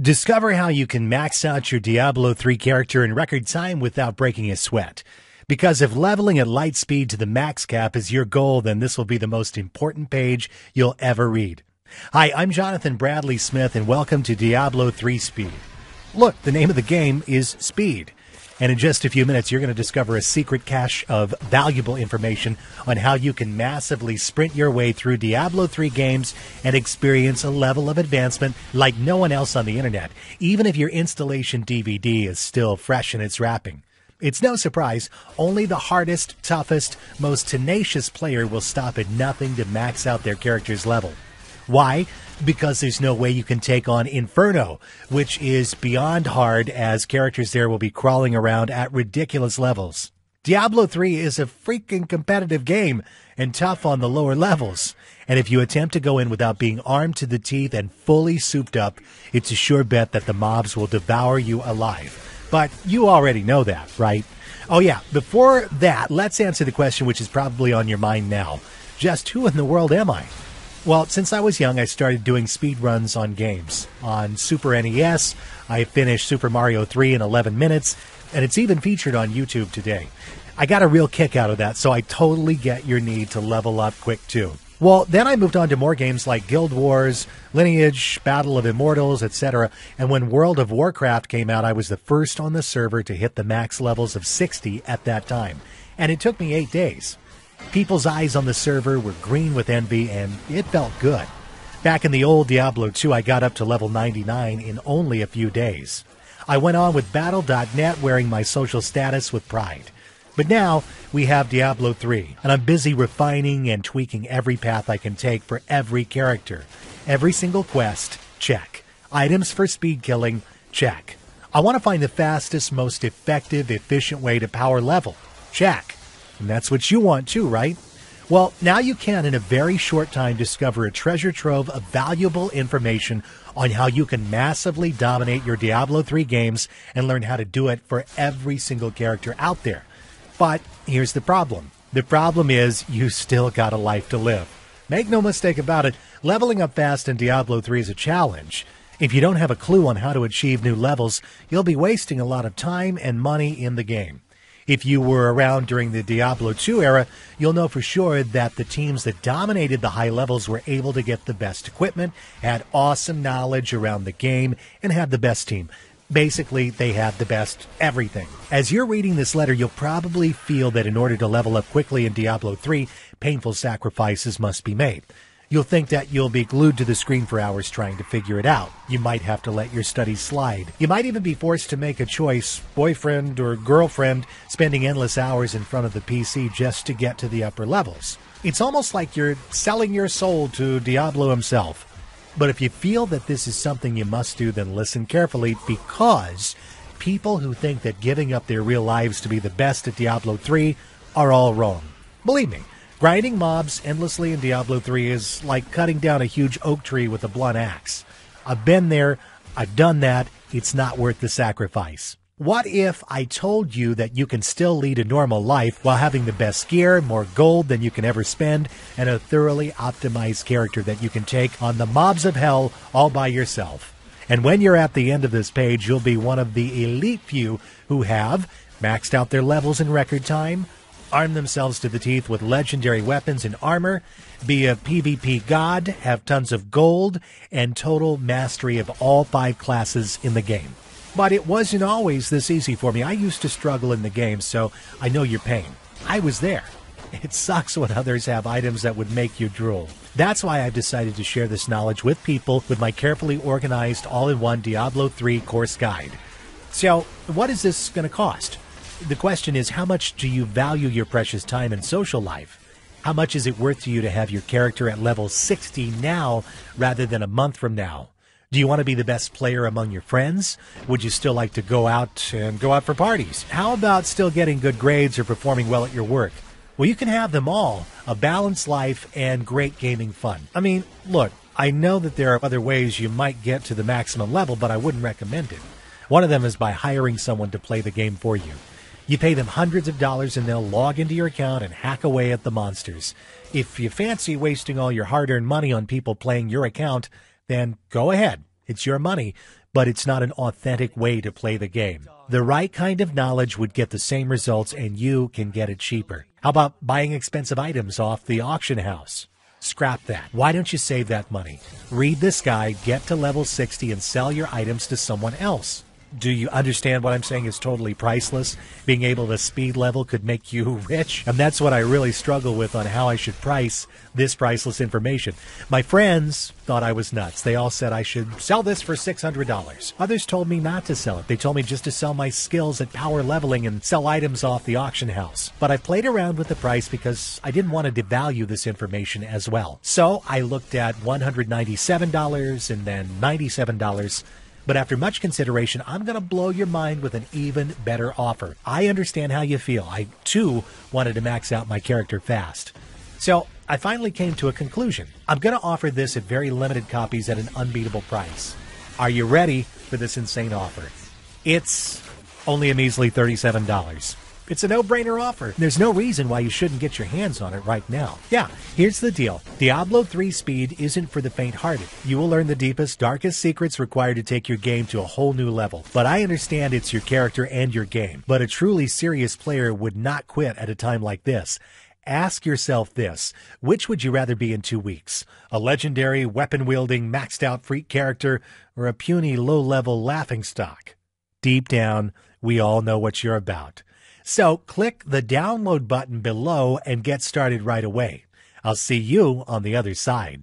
Discover how you can max out your Diablo 3 character in record time without breaking a sweat. Because if leveling at light speed to the max cap is your goal, then this will be the most important page you'll ever read. Hi, I'm Jonathan Bradley Smith, and welcome to Diablo 3 Speed. Look, the name of the game is Speed. And in just a few minutes, you're going to discover a secret cache of valuable information on how you can massively sprint your way through Diablo 3 games and experience a level of advancement like no one else on the internet, even if your installation DVD is still fresh in its wrapping. It's no surprise, only the hardest, toughest, most tenacious player will stop at nothing to max out their character's level. Why? Because there's no way you can take on Inferno, which is beyond hard, as characters there will be crawling around at ridiculous levels. Diablo 3 is a freaking competitive game and tough on the lower levels. And if you attempt to go in without being armed to the teeth and fully souped up, it's a sure bet that the mobs will devour you alive. But you already know that, right? Oh yeah, before that, let's answer the question which is probably on your mind now. Just who in the world am I? Well, since I was young, I started doing speed runs on games. On Super NES, I finished Super Mario 3 in 11 minutes, and it's even featured on YouTube today. I got a real kick out of that, so I totally get your need to level up quick too. Well, then I moved on to more games like Guild Wars, Lineage, Battle of Immortals, etc. And when World of Warcraft came out, I was the first on the server to hit the max levels of 60 at that time. And it took me 8 days. People's eyes on the server were green with envy, and it felt good. Back in the old Diablo 2, I got up to level 99 in only a few days. I went on with Battle.net wearing my social status with pride. But now we have Diablo 3, and I'm busy refining and tweaking every path I can take for every character. Every single quest, check. Items for speed killing, check. I want to find the fastest, most effective, efficient way to power level, check. And that's what you want too, right? Well, now you can, in a very short time, discover a treasure trove of valuable information on how you can massively dominate your Diablo 3 games and learn how to do it for every single character out there. But here's the problem. The problem is you still got a life to live. Make no mistake about it, leveling up fast in Diablo 3 is a challenge. If you don't have a clue on how to achieve new levels, you'll be wasting a lot of time and money in the game. If you were around during the Diablo 2 era, you'll know for sure that the teams that dominated the high levels were able to get the best equipment, had awesome knowledge around the game, and had the best team. Basically, they had the best everything. As you're reading this letter, you'll probably feel that in order to level up quickly in Diablo 3, painful sacrifices must be made. You'll think that you'll be glued to the screen for hours trying to figure it out. You might have to let your studies slide. You might even be forced to make a choice, boyfriend or girlfriend, spending endless hours in front of the PC just to get to the upper levels. It's almost like you're selling your soul to Diablo himself. But if you feel that this is something you must do, then listen carefully, because people who think that giving up their real lives to be the best at Diablo 3 are all wrong. Believe me. Grinding mobs endlessly in Diablo 3 is like cutting down a huge oak tree with a blunt axe. I've been there, I've done that, it's not worth the sacrifice. What if I told you that you can still lead a normal life while having the best gear, more gold than you can ever spend, and a thoroughly optimized character that you can take on the mobs of hell all by yourself? And when you're at the end of this page, you'll be one of the elite few who have maxed out their levels in record time, arm themselves to the teeth with legendary weapons and armor, be a PvP god, have tons of gold, and total mastery of all 5 classes in the game. But it wasn't always this easy for me. I used to struggle in the game, so I know your pain. I was there. It sucks when others have items that would make you drool. That's why I've decided to share this knowledge with people with my carefully organized all-in-one Diablo 3 course guide. So, what is this going to cost? The question is, how much do you value your precious time and social life? How much is it worth to you to have your character at level 60 now rather than a month from now? Do you want to be the best player among your friends? Would you still like to go out for parties? How about still getting good grades or performing well at your work? Well, you can have them all, a balanced life and great gaming fun. I mean, look, I know that there are other ways you might get to the maximum level, but I wouldn't recommend it. One of them is by hiring someone to play the game for you. You pay them hundreds of dollars and they'll log into your account and hack away at the monsters. If you fancy wasting all your hard-earned money on people playing your account, then go ahead. It's your money, but it's not an authentic way to play the game. The right kind of knowledge would get the same results, and you can get it cheaper. How about buying expensive items off the auction house? Scrap that. Why don't you save that money? Read this guide, get to level 60, and sell your items to someone else. Do you understand what I'm saying is totally priceless? Being able to speed level could make you rich. And that's what I really struggle with on how I should price this priceless information. My friends thought I was nuts. They all said I should sell this for $600. Others told me not to sell it. They told me just to sell my skills at power leveling and sell items off the auction house. But I played around with the price because I didn't want to devalue this information as well. So I looked at $197 and then $97. But after much consideration, I'm going to blow your mind with an even better offer. I understand how you feel. I, too, wanted to max out my character fast. So I finally came to a conclusion. I'm going to offer this at very limited copies at an unbeatable price. Are you ready for this insane offer? It's only a measly $37. It's a no-brainer offer. There's no reason why you shouldn't get your hands on it right now. Yeah, here's the deal. Diablo 3 Speed isn't for the faint-hearted. You will learn the deepest, darkest secrets required to take your game to a whole new level. But I understand it's your character and your game. But a truly serious player would not quit at a time like this. Ask yourself this. Which would you rather be in 2 weeks? A legendary, weapon-wielding, maxed-out freak character, or a puny, low-level laughingstock? Deep down, we all know what you're about. So click the download button below and get started right away. I'll see you on the other side.